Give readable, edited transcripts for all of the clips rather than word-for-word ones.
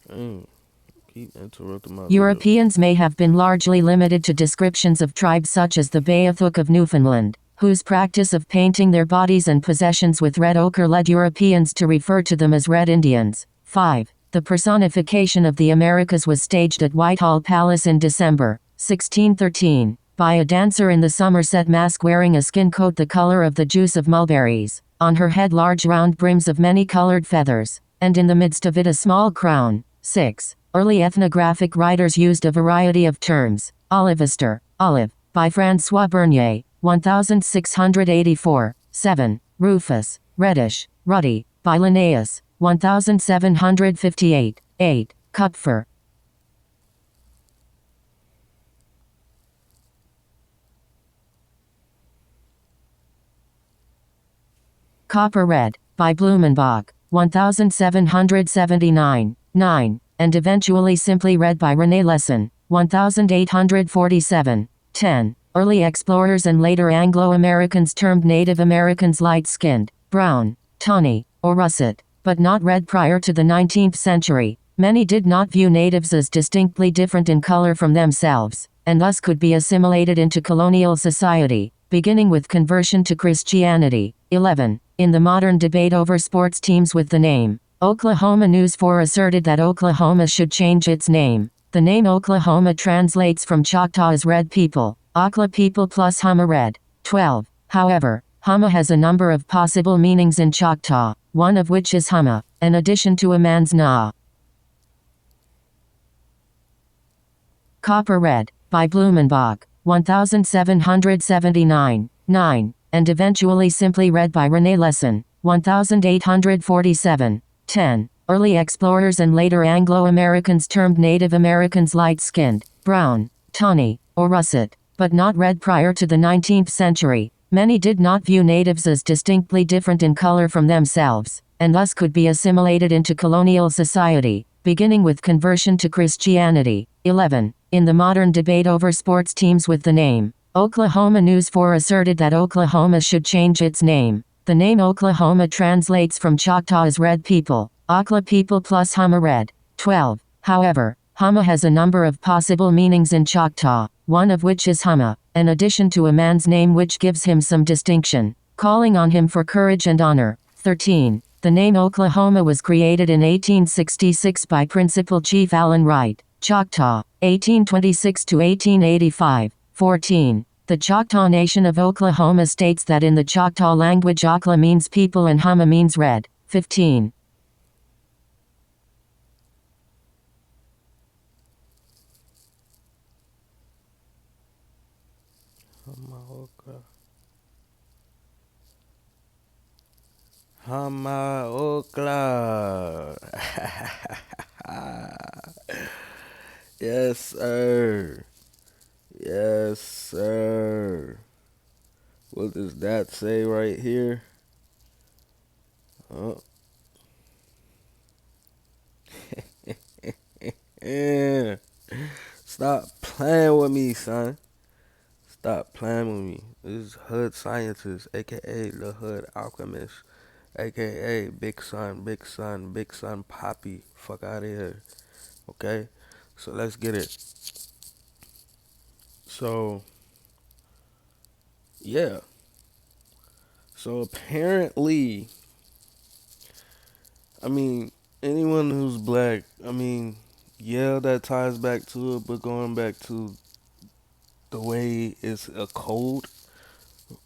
Dang, keep interrupting my video. Europeans may have been largely limited to descriptions of tribes such as the Beothuk of Newfoundland, whose practice of painting their bodies and possessions with red ochre led Europeans to refer to them as Red Indians. 5. The personification of the Americas was staged at Whitehall Palace in December, 1613, by a dancer in the Somerset mask wearing a skin coat the color of the juice of mulberries, on her head large round brims of many-colored feathers, and in the midst of it a small crown. 6. Early ethnographic writers used a variety of terms. Olivister, olive, by François Bernier, 1684. 7. Rufus, reddish, ruddy, by Linnaeus, 1758. 8. Kupfer. Copper red, by Blumenbach, 1779. 9. And eventually simply read by René Lesson, 1847. 10. Early explorers and later Anglo-Americans termed Native Americans light-skinned, brown, tawny, or russet, but not red prior to the 19th century. Many did not view natives as distinctly different in color from themselves, and thus could be assimilated into colonial society, beginning with conversion to Christianity. 11. In the modern debate over sports teams with the name, Oklahoma News 4 asserted that Oklahoma should change its name. The name Oklahoma translates from Choctaw as red people, Okla people plus Huma red. 12. However, Huma has a number of possible meanings in Choctaw, one of which is Huma, an addition to a man's na. Copper red, by Blumenbach, 1779. 9. And eventually simply read by René Lesson, 1847. 10. Early explorers and later Anglo-Americans termed Native Americans light-skinned, brown, tawny, or russet, but not red prior to the 19th century. Many did not view natives as distinctly different in color from themselves, and thus could be assimilated into colonial society, beginning with conversion to Christianity. 11. In the modern debate over sports teams with the name, Oklahoma News 4 asserted that Oklahoma should change its name. The name Oklahoma translates from Choctaw as red people, Okla people plus Huma red. 12. However, Huma has a number of possible meanings in Choctaw, one of which is Huma, an addition to a man's name which gives him some distinction, calling on him for courage and honor. 13. The name Oklahoma was created in 1866 by Principal Chief Allen Wright, Choctaw, 1826 to 1885. 14. The Choctaw Nation of Oklahoma states that in the Choctaw language Okla means people and Huma means red. 15. Hamaokla. Yes, sir. Yes, sir. What does that say right here? Oh. Yeah. Stop playing with me, son. Stop playing with me. This is Hood Scientist, aka the Hood Alchemist, aka Big Son, Big Son, Big Son Poppy. Fuck out of here. Okay? So let's get it. So, yeah. So apparently, I mean, anyone who's black, I mean, yeah, that ties back to it, but going back to the way it's a code,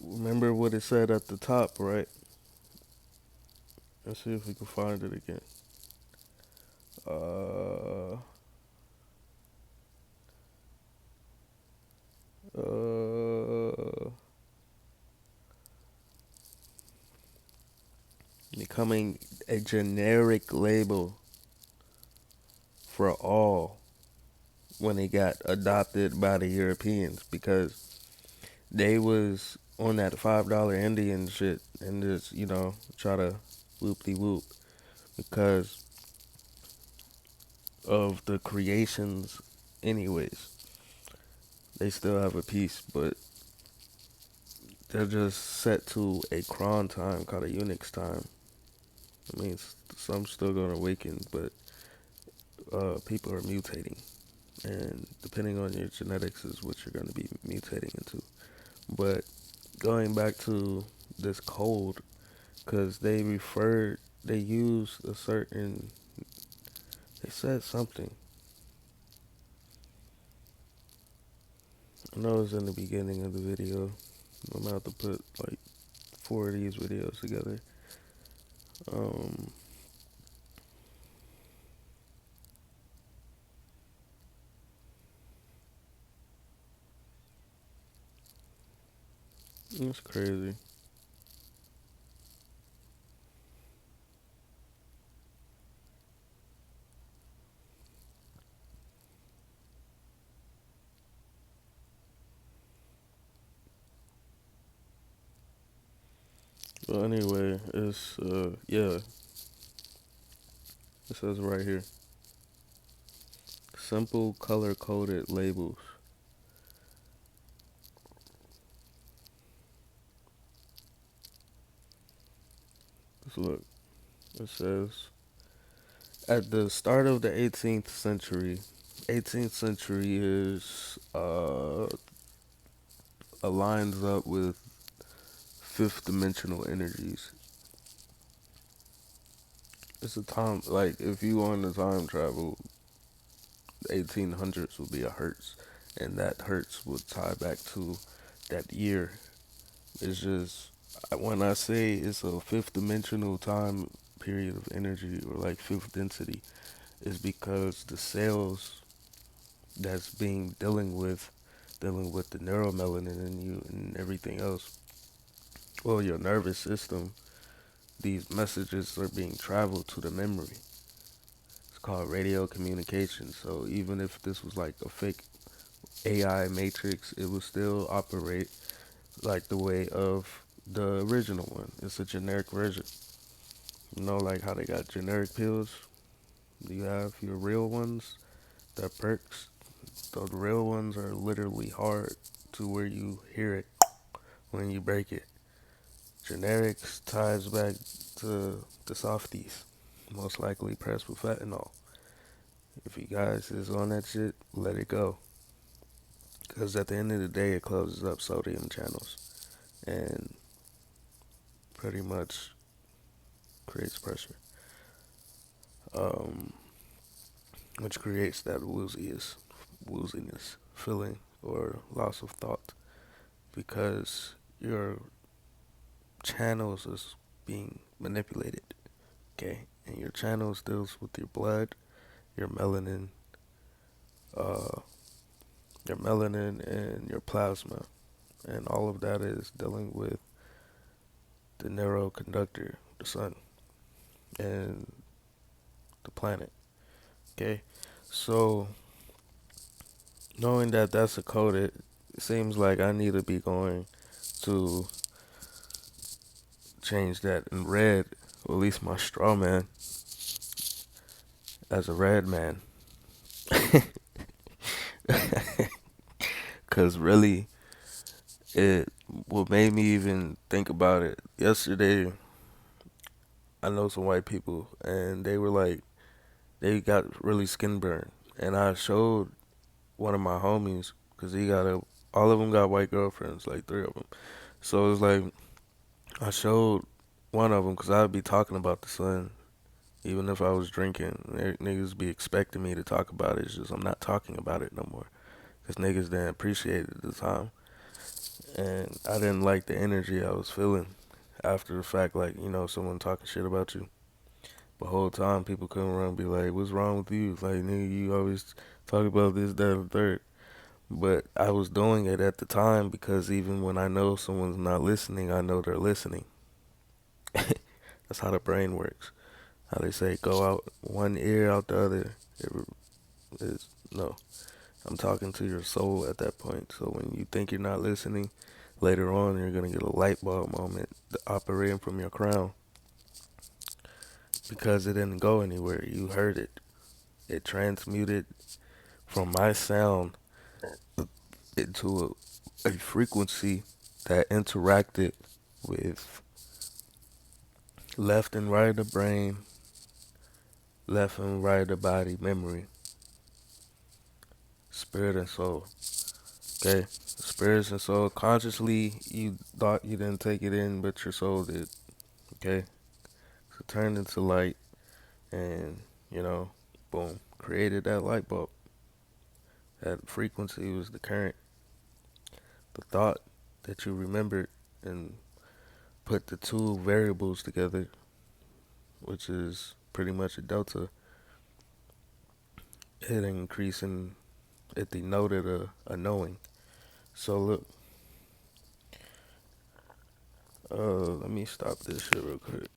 remember what it said at the top, right? Let's see if we can find it again. Uh, becoming a generic label for all when it got adopted by the Europeans because they was on that $5 Indian shit and just, try to whoop-de-whoop because of the creations anyways. They still have a piece, but they're just set to a cron time called a Unix time. I mean, some still gonna awaken, but people are mutating, and depending on your genetics is what you're going to be mutating into. But going back to this code, because they used a certain, they said something. I know it was in the beginning of the video. I'm about to put like four of these videos together. Um, it's crazy. But anyway, it's yeah, it says right here. Simple color coded labels. Just look. It says at the start of the 18th century. 18th century is aligns up with fifth dimensional energies. It's a time like if you on the time travel, 1800s would be a hertz, and that hertz would tie back to that year. It's just when I say it's a fifth dimensional time period of energy or like fifth density, is because the cells that's being dealing with the neuromelanin in you and everything else. Well, your nervous system, these messages are being traveled to the memory. It's called radio communication. So even if this was like a fake AI matrix, it would still operate like the way of the original one. It's a generic version. You know, like how they got generic pills. You have your real ones, the perks. The real ones are literally hard to where you hear it when you break it. Generics ties back to the softies, most likely pressed with fentanyl. If you guys is on that shit, let it go. Because at the end of the day, it closes up sodium channels and pretty much creates pressure, um, which creates that wooziness feeling or loss of thought because your channels is being manipulated, okay? And your channels deals with your blood, your melanin, uh, and your plasma, and all of that is dealing with the neuroconductor, the sun, and the planet. Okay, so knowing that that's a coded, it seems like I need to be going to change that in red, or at least my straw man, as a red man. Cause really, it what made me even think about it yesterday. I know some white people, and they were like, they got really skin burn, and I showed one of my homies because all of them got white girlfriends, like three of them. So it was like I showed one of them because I'd be talking about the sun, even if I was drinking. Niggas be expecting me to talk about it. It's just I'm not talking about it no more because niggas didn't appreciate it at the time, and I didn't like the energy I was feeling after the fact. Like someone talking shit about you. The whole time people come around and be like, "What's wrong with you? Like nigga, you always talk about this, that, and the third." But I was doing it at the time because even when I know someone's not listening, I know they're listening. That's how the brain works. How they say go out one ear, out the other. It is no. I'm talking to your soul at that point. So when you think you're not listening, later on you're gonna get a light bulb moment operating from your crown because it didn't go anywhere. You heard it. It transmuted from my sound into a frequency that interacted with left and right of the brain left and right of body, memory, spirit and soul. Okay, spirits and soul. Consciously, you thought you didn't take it in, but your soul did. Okay, so it turned into light, and boom, created that light bulb. That frequency was the current, the thought that you remembered, and put the two variables together, which is pretty much a delta. It increasing, it denoted a knowing. So look, let me stop this shit real quick.